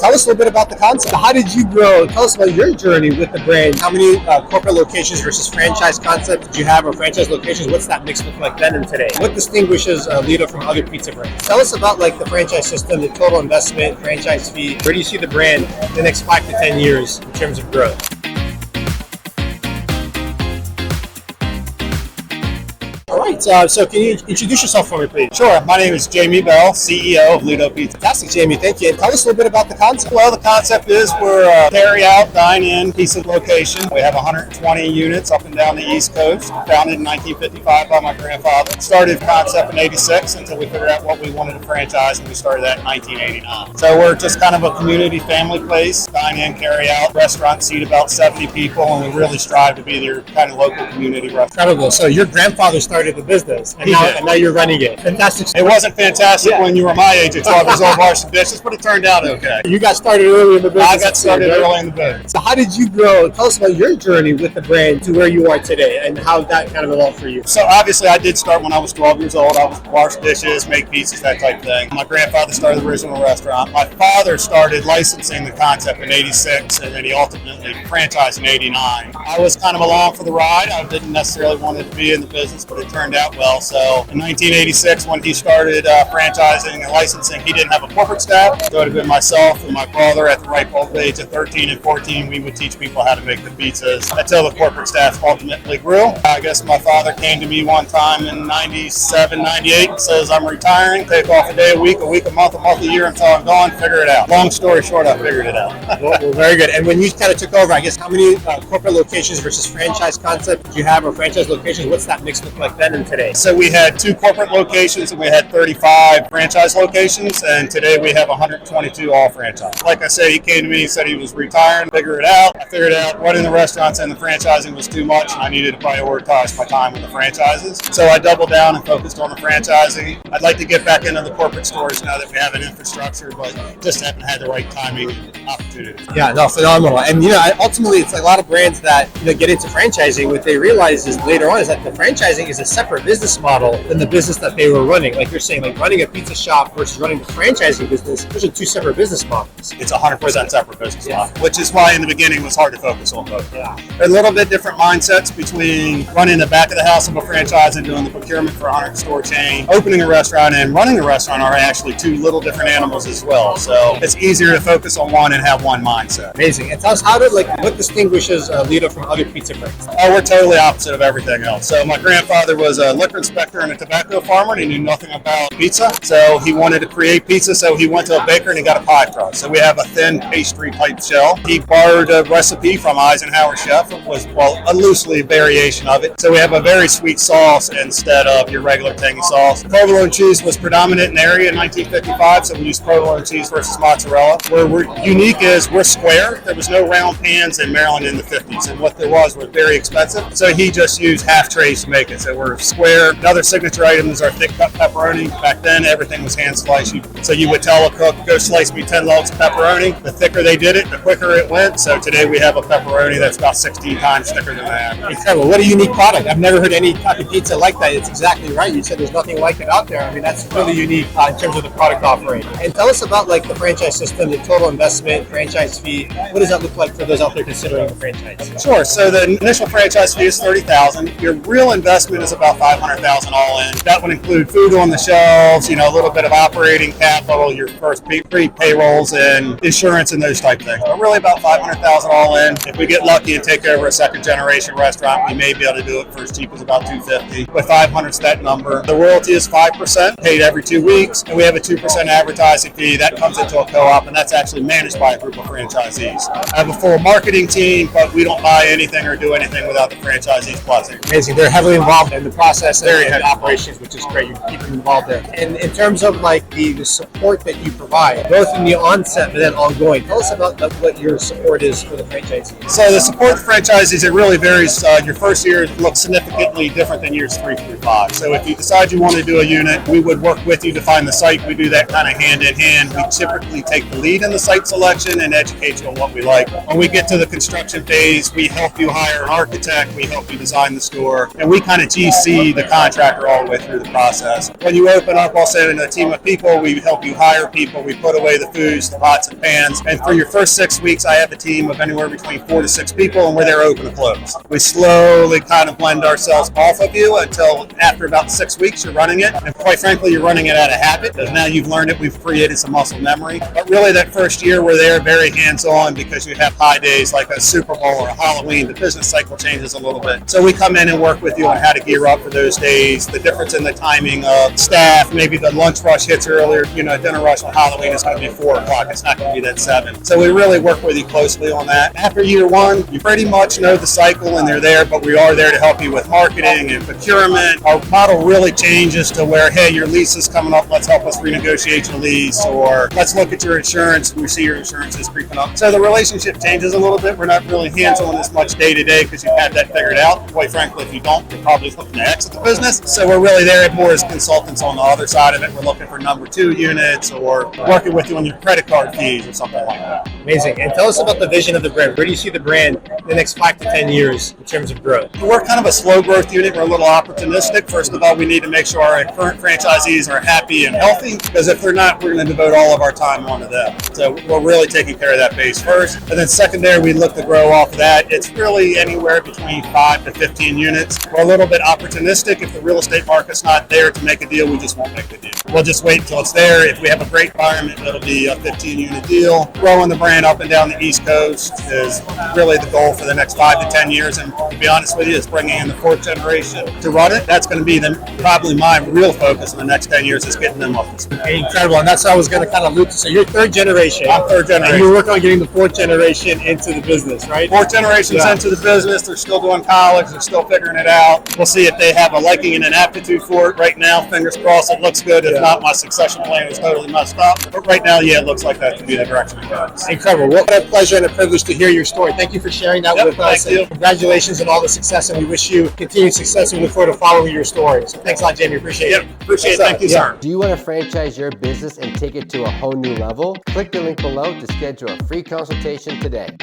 Tell us a little bit about the concept. How did you grow? Tell us about your journey with the brand. How many corporate locations versus franchise concepts did you have, or franchise locations? What's that mix look like then and today? What distinguishes Ledo from other pizza brands? Tell us about like the franchise system, the total investment, franchise fee. Where do you see the brand in the next 5 to 10 years in terms of growth? All right, so can you introduce yourself for me, please? Sure. My name is Jamie Bell, CEO of Ledo Pizza. Fantastic, Jamie. Thank you. And tell us a little bit about the concept. Well, the concept is we're a carry-out, dine-in pizza location. We have 120 units up and down the East Coast, founded in 1955 by my grandfather. Started the concept in '86 until we figured out what we wanted to franchise, and we started that in 1989. So we're just kind of a community family place, dine-in, carry-out. Restaurant seat about 70 people, and we really strive to be their kind of local community restaurant. Incredible. So your grandfather started the business, and now you're running it. Fantastic. It wasn't fantastic when you were my age at 12 years old washing dishes, but it turned out okay. You got started early in the business. I got started early in the business. So how did you grow? Tell us about your journey with the brand to where you are today, and how that kind of evolved for you. So obviously I did start when I was 12 years old. I was wash dishes, make pizzas, that type of thing. My grandfather started the original restaurant. My father started licensing the concept in '86, and then he ultimately franchised in '89. I was kind of along for the ride. I didn't necessarily want to be in the business, but it turned out well. So in 1986, when he started franchising and licensing, he didn't have a corporate staff. So it would have been myself and my father at the ripe old age of 13 and 14. We would teach people how to make the pizzas until the corporate staff ultimately grew. I guess my father came to me one time in '97, '98 and says, I'm retiring, take off a day a week, a month a year until I'm gone, figure it out. Long story short, I figured it out. Well, very good. And when you kind of took over, I guess how many corporate locations versus franchise concept did you have, or franchise locations? What's that mix look like then and today? So we had 2 corporate locations and we had 35 franchise locations, and today we have 122 all franchise. Like I said, he came to me and said he was retiring, figure it out. I figured out running the restaurants and the franchising was too much, and I needed to prioritize my time with the franchises. So I doubled down and focused on the franchising. I'd like to get back into the corporate stores now that we have an infrastructure, but just haven't had the right timing and opportunity. Yeah, no, phenomenal. And ultimately, it's like a lot of brands that get into franchising. What they realize is later on is that the franchising is a separate business model than the business that they were running. Like you're saying, like running a pizza shop versus running the franchising business, those are 2 separate business models. It's 100% separate business model, which is why in the beginning it was hard to focus on both. Yeah. They're a little bit different mindsets between running the back of the house of a franchise and doing the procurement for a 100-store chain. Opening a restaurant and running a restaurant are actually 2 little different animals as well. So it's easier to focus on one and have one mindset. Amazing. And tell us what distinguishes Ledo from other pizza brands? Oh, we're totally opposite of everything else. So my grandfather was a liquor inspector and a tobacco farmer, and he knew nothing about pizza. So he wanted to create pizza, so he went to a baker and he got a pie crust. So we have a thin pastry type shell. He borrowed a recipe from Eisenhower chef. It was, a loosely variation of it. So we have a very sweet sauce instead of your regular tangy sauce. Provolone cheese was predominant in the area in 1955, so we used provolone cheese versus mozzarella. Where we're unique is we're square. There was no round pans in Maryland in the 50s, and what there was very expensive. So he just used half trays to make it. So we're square. Another signature item is our thick cut pepperoni. Back then, everything was hand sliced. So you would tell a cook, go slice me 10 loaves of pepperoni. The thicker they did it, the quicker it went. So today we have a pepperoni that's about 16 times thicker than that. Incredible. What a unique product. I've never heard any type of pizza like that. It's exactly right. You said there's nothing like it out there. I mean, that's really unique in terms of the product offering. And tell us about like the franchise system, the total investment, franchise fee. What does that look like for those out there considering a franchise? Sure. So the initial franchise fee is $30,000. Your real investment is about $500,000 all in. That would include food on the shelves, a little bit of operating capital, your first pre-payrolls and insurance and those type things. But really about $500,000 all in. If we get lucky and take over a second generation restaurant, we may be able to do it for as cheap as about $250. But 500's that number. The royalty is 5%, paid every 2 weeks, and we have a 2% advertising fee that comes into a co-op, and that's actually managed by a group of franchisees. I have a full marketing team, but we don't buy anything or do anything without the franchisees blessing. Amazing. They're heavily involved in the process and operations, which is great. You keep them involved there. And in terms of like the support that you provide, both in the onset but then ongoing, tell us about what your support is for the franchisees. So the support for franchisees, it really varies. Your first year looks significantly significantly different than years 3 through 5. So if you decide you want to do a unit, we would work with you to find the site. We do that kind of hand in hand. We typically take the lead in the site selection and educate you on what we like. When we get to the construction phase, we help you hire an architect, we help you design the store, and we kind of GC the contractor all the way through the process. When you open up, I'll send in a team of people, we help you hire people, we put away the foods, the pots and pans, and for your first 6 weeks, I have a team of anywhere between 4 to 6 people, and we're there open to close. We slowly kind of blend ourselves off of you until after about 6 weeks, you're running it, and quite frankly, you're running it out of habit, because now you've learned it, we've created some muscle memory. But really, that first year, we're there very hands-on because you have high days like a Super Bowl or a Halloween. The business cycle changes a little bit. So we come in and work with you on how to gear up for those days, the difference in the timing of staff, maybe the lunch rush hits earlier, dinner rush on Halloween is going to be 4 o'clock. It's not going to be that 7. So we really work with you closely on that. After year 1, you pretty much know the cycle and they're there, but we are there to help you with marketing and procurement. Our model really changes to where, hey, your lease is coming up, let's help us renegotiate your lease, or let's look at your insurance, we see your insurance is creeping up. So the relationship changes a little bit. We're not really hands-on as much day to day because you've had that figured out. Quite frankly, if you don't, you're probably looking to exit the business. So we're really there more as consultants on the other side of it. We're looking for number 2 units or working with you on your credit card fees or something like that. Amazing. And tell us about the vision of the brand. Where do you see the brand in the next 5 to 10 years in terms of growth? We're kind of a slow growth unit. We're a little opportunistic. First of all, we need to make sure our current franchisees are happy and healthy, because if they're not, we're going to devote all of our time onto them. So we're really taking care of that base first. And then secondary, we look to grow off of that. It's really anywhere between 5 to 15 units. We're a little bit opportunistic. If the real estate market's not there to make a deal, we just won't make the deal. We'll just wait until it's there. If we have a great environment, it'll be a 15-unit deal. Growing the brand up and down the East Coast is really the goal for the next 5 to 10 years. And to be honest with you, it's bringing in the 4th generation to run it. That's going to be probably my real focus in the next 10 years is getting them up to speed. Incredible. And that's what I was going to kind of allude to. So you're 3rd generation. I'm 3rd generation. And you're working on getting the 4th generation into the business, right? 4th generation's into the business. They're still doing college. They're still figuring it out. We'll see if they have a liking and an aptitude for it. Right now, fingers crossed, it looks good. If not, my succession plan is totally messed up. But right now, yeah, it looks like that to be the direction it goes. Incredible. What a pleasure and a privilege to hear your story. Thank you for sharing that with us. Thank you. Congratulations on all the success, and we wish you continued success, and we look forward to following your story. So thanks a lot, Jamie. Appreciate it. Appreciate it. Thank you, sir. Do you want to franchise your business and take it to a whole new level? Click the link below to schedule a free consultation today.